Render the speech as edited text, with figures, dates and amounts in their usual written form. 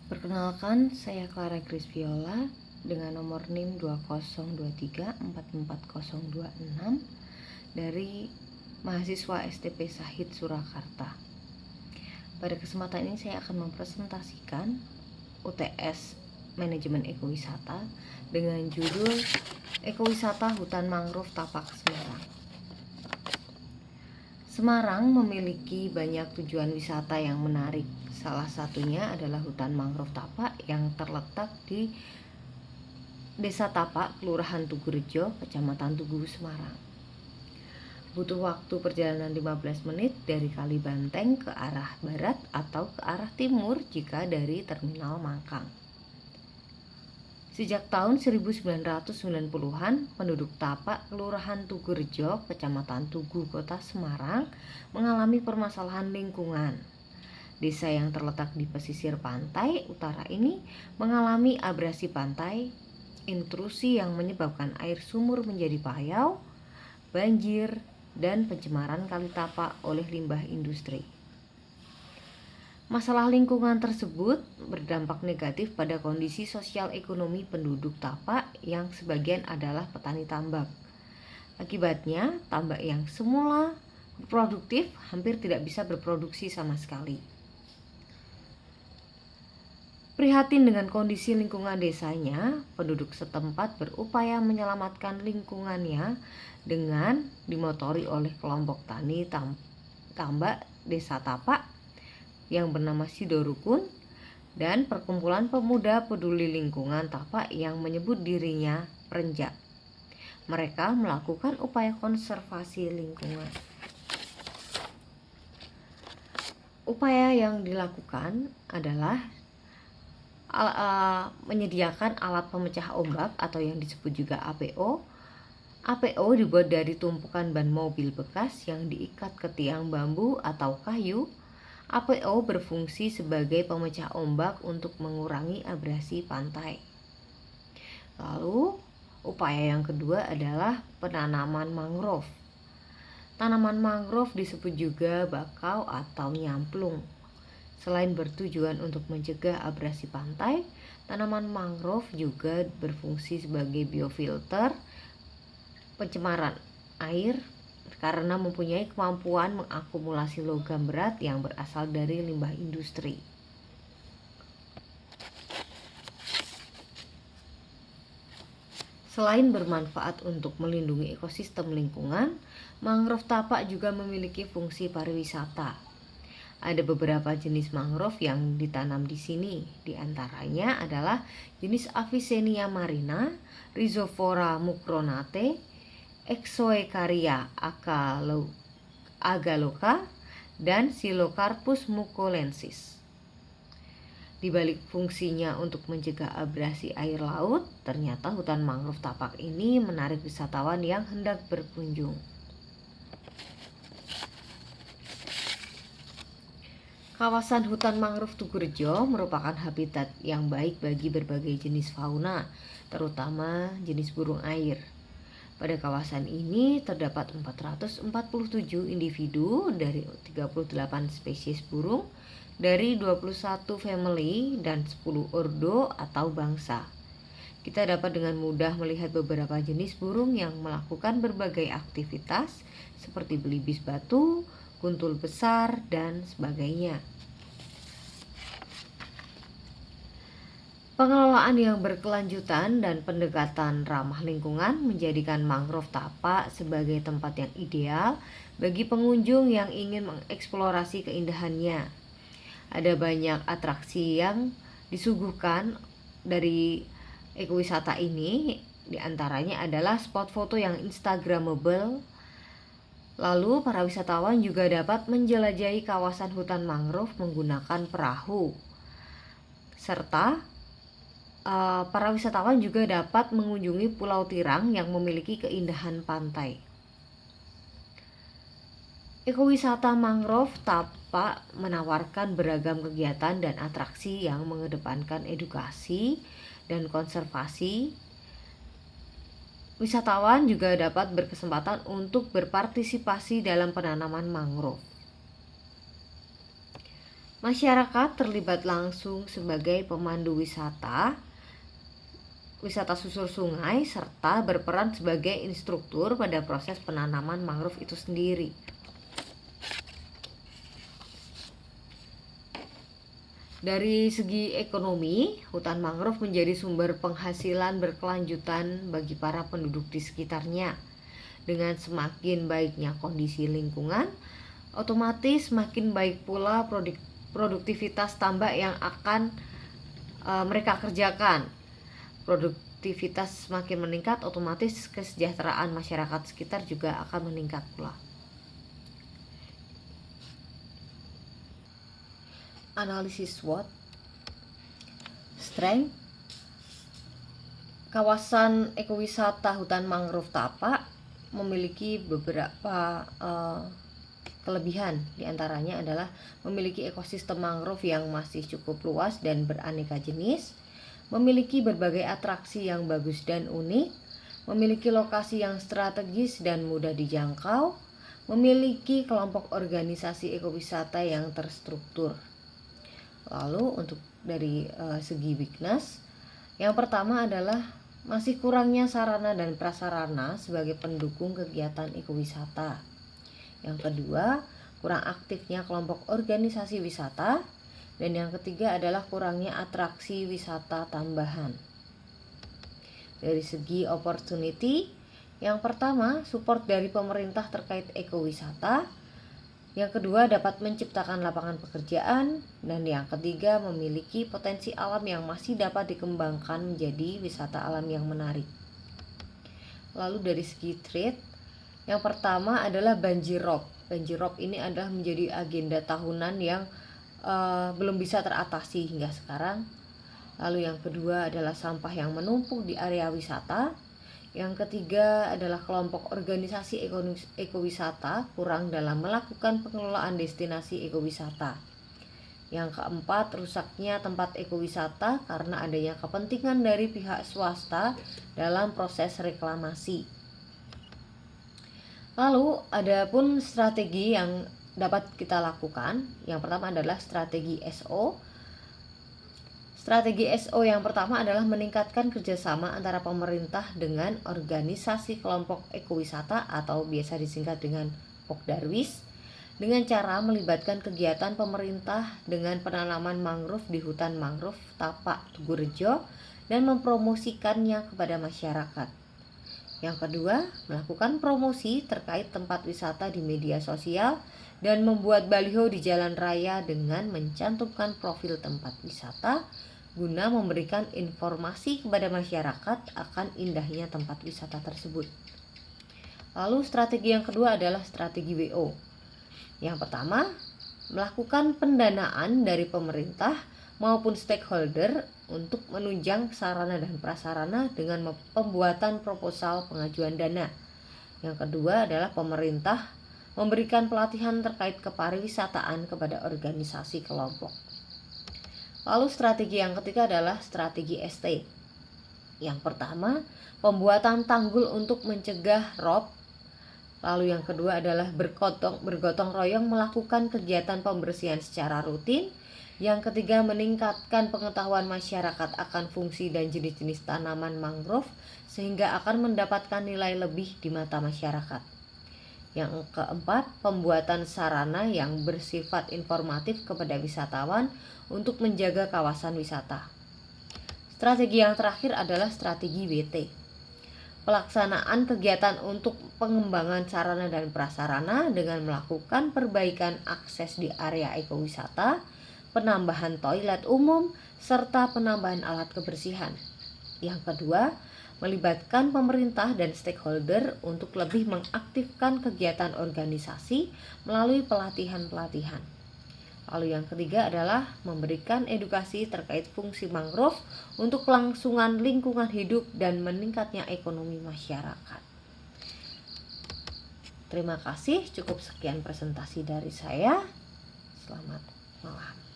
Perkenalkan, saya Clara Grace Viola dengan nomor NIM 2023444026 dari mahasiswa STP Sahid Surakarta. Pada kesempatan ini saya akan mempresentasikan UTS Manajemen Ekowisata dengan judul Ekowisata Hutan Mangrove Tapak Semarang. Semarang memiliki banyak tujuan wisata yang menarik. Salah satunya adalah hutan mangrove Tapak yang terletak di Desa Tapak, Kelurahan Tugurejo, Kecamatan Tugu, Semarang. Butuh waktu perjalanan 15 menit dari Kalibanteng ke arah barat atau ke arah timur jika dari Terminal Mangkang. Sejak tahun 1990-an, penduduk Tapak, Kelurahan Tugurejo, Kecamatan Tugu, Kota Semarang, mengalami permasalahan lingkungan. Desa yang terletak di pesisir pantai utara ini mengalami abrasi pantai, intrusi yang menyebabkan air sumur menjadi payau, banjir, dan pencemaran Kali Tapak oleh limbah industri. Masalah lingkungan tersebut berdampak negatif pada kondisi sosial ekonomi penduduk Tapak yang sebagian adalah petani tambak. Akibatnya, tambak yang semula produktif hampir tidak bisa berproduksi sama sekali. Prihatin dengan kondisi lingkungan desanya, penduduk setempat berupaya menyelamatkan lingkungannya dengan dimotori oleh kelompok tani tambak Desa Tapak yang bernama Sidorukun dan perkumpulan pemuda peduli lingkungan Tapak yang menyebut dirinya Perenjak. Mereka melakukan upaya konservasi lingkungan. Upaya yang dilakukan adalah menyediakan alat pemecah ombak atau yang disebut juga APO. APO dibuat dari tumpukan ban mobil bekas yang diikat ke tiang bambu atau kayu. APO berfungsi sebagai pemecah ombak untuk mengurangi abrasi pantai. Lalu, upaya yang kedua adalah penanaman mangrove. Tanaman mangrove disebut juga bakau atau nyamplung. Selain bertujuan untuk mencegah abrasi pantai, tanaman mangrove juga berfungsi sebagai biofilter pencemaran air karena mempunyai kemampuan mengakumulasi logam berat yang berasal dari limbah industri. Selain bermanfaat untuk melindungi ekosistem lingkungan, mangrove Tapak juga memiliki fungsi pariwisata. Ada beberapa jenis mangrove yang ditanam di sini, di antaranya adalah jenis Avicennia marina, Rhizophyra mucronate, Exoecaria agaloka, dan Psilocarpus mucolensis. Di balik fungsinya untuk mencegah abrasi air laut, ternyata hutan mangrove Tapak ini menarik wisatawan yang hendak berkunjung. Kawasan hutan mangrove Tugurejo merupakan habitat yang baik bagi berbagai jenis fauna, terutama jenis burung air. Pada kawasan ini terdapat 447 individu dari 38 spesies burung dari 21 family dan 10 ordo atau bangsa. Kita dapat dengan mudah melihat beberapa jenis burung yang melakukan berbagai aktivitas seperti belibis batu, kuntul besar, dan sebagainya. Pengelolaan yang berkelanjutan dan pendekatan ramah lingkungan menjadikan mangrove Tapak sebagai tempat yang ideal bagi pengunjung yang ingin mengeksplorasi keindahannya. Ada banyak atraksi yang disuguhkan dari ekowisata ini, diantaranya adalah spot foto yang instagramable. Lalu para wisatawan juga dapat menjelajahi kawasan hutan mangrove menggunakan perahu. Serta para wisatawan juga dapat mengunjungi Pulau Tirang yang memiliki keindahan pantai. Ekowisata mangrove Tapak menawarkan beragam kegiatan dan atraksi yang mengedepankan edukasi dan konservasi. Wisatawan juga dapat berkesempatan untuk berpartisipasi dalam penanaman mangrove. Masyarakat terlibat langsung sebagai pemandu wisata susur sungai, serta berperan sebagai instruktur pada proses penanaman mangrove itu sendiri. Dari segi ekonomi, hutan mangrove menjadi sumber penghasilan berkelanjutan bagi para penduduk di sekitarnya. Dengan semakin baiknya kondisi lingkungan, otomatis semakin baik pula produktivitas tambak yang akan mereka kerjakan. Produktivitas semakin meningkat, otomatis kesejahteraan masyarakat sekitar juga akan meningkat pula. Analisis SWOT. Strength. Kawasan ekowisata hutan mangrove Tapak memiliki beberapa kelebihan. Di antaranya adalah memiliki ekosistem mangrove yang masih cukup luas dan beraneka jenis, memiliki berbagai atraksi yang bagus dan unik, memiliki lokasi yang strategis dan mudah dijangkau, memiliki kelompok organisasi ekowisata yang terstruktur. Lalu untuk dari segi weakness, yang pertama adalah masih kurangnya sarana dan prasarana sebagai pendukung kegiatan ekowisata. Yang kedua, kurang aktifnya kelompok organisasi wisata. Dan yang ketiga adalah kurangnya atraksi wisata tambahan. Dari segi opportunity, yang pertama, support dari pemerintah terkait ekowisata. Yang kedua, dapat menciptakan lapangan pekerjaan. Dan yang ketiga, memiliki potensi alam yang masih dapat dikembangkan menjadi wisata alam yang menarik. Lalu dari segi threat, yang pertama adalah banjirop. Banjirop ini adalah menjadi agenda tahunan yang belum bisa teratasi hingga sekarang. Lalu yang kedua adalah sampah yang menumpuk di area wisata. Yang ketiga adalah kelompok organisasi ekowisata kurang dalam melakukan pengelolaan destinasi ekowisata. Yang keempat, rusaknya tempat ekowisata karena adanya kepentingan dari pihak swasta dalam proses reklamasi. Lalu ada pun strategi yang dapat kita lakukan. Yang pertama adalah strategi SO. Strategi SO yang pertama adalah meningkatkan kerjasama antara pemerintah dengan organisasi kelompok ekowisata atau biasa disingkat dengan Pokdarwis, dengan cara melibatkan kegiatan pemerintah dengan penanaman mangrove di hutan mangrove Tapak Tugurejo dan mempromosikannya kepada masyarakat. Yang kedua, melakukan promosi terkait tempat wisata di media sosial dan membuat baliho di jalan raya dengan mencantumkan profil tempat wisata guna memberikan informasi kepada masyarakat akan indahnya tempat wisata tersebut. Lalu strategi yang kedua adalah strategi WO. Yang pertama, melakukan pendanaan dari pemerintah maupun stakeholder untuk menunjang sarana dan prasarana dengan pembuatan proposal pengajuan dana. Yang kedua adalah pemerintah memberikan pelatihan terkait kepariwisataan kepada organisasi kelompok. Lalu strategi yang ketiga adalah strategi ST. Yang pertama, pembuatan tanggul untuk mencegah rob. Lalu yang kedua adalah bergotong royong melakukan kegiatan pembersihan secara rutin. Yang ketiga, meningkatkan pengetahuan masyarakat akan fungsi dan jenis-jenis tanaman mangrove sehingga akan mendapatkan nilai lebih di mata masyarakat. Yang keempat, pembuatan sarana yang bersifat informatif kepada wisatawan untuk menjaga kawasan wisata. Strategi yang terakhir adalah strategi WT. Pelaksanaan kegiatan untuk pengembangan sarana dan prasarana dengan melakukan perbaikan akses di area ekowisata, penambahan toilet umum, serta penambahan alat kebersihan. Yang kedua, melibatkan pemerintah dan stakeholder untuk lebih mengaktifkan kegiatan organisasi melalui pelatihan-pelatihan. Lalu yang ketiga adalah memberikan edukasi terkait fungsi mangrove untuk kelangsungan lingkungan hidup dan meningkatnya ekonomi masyarakat. Terima kasih, cukup sekian presentasi dari saya. Selamat malam.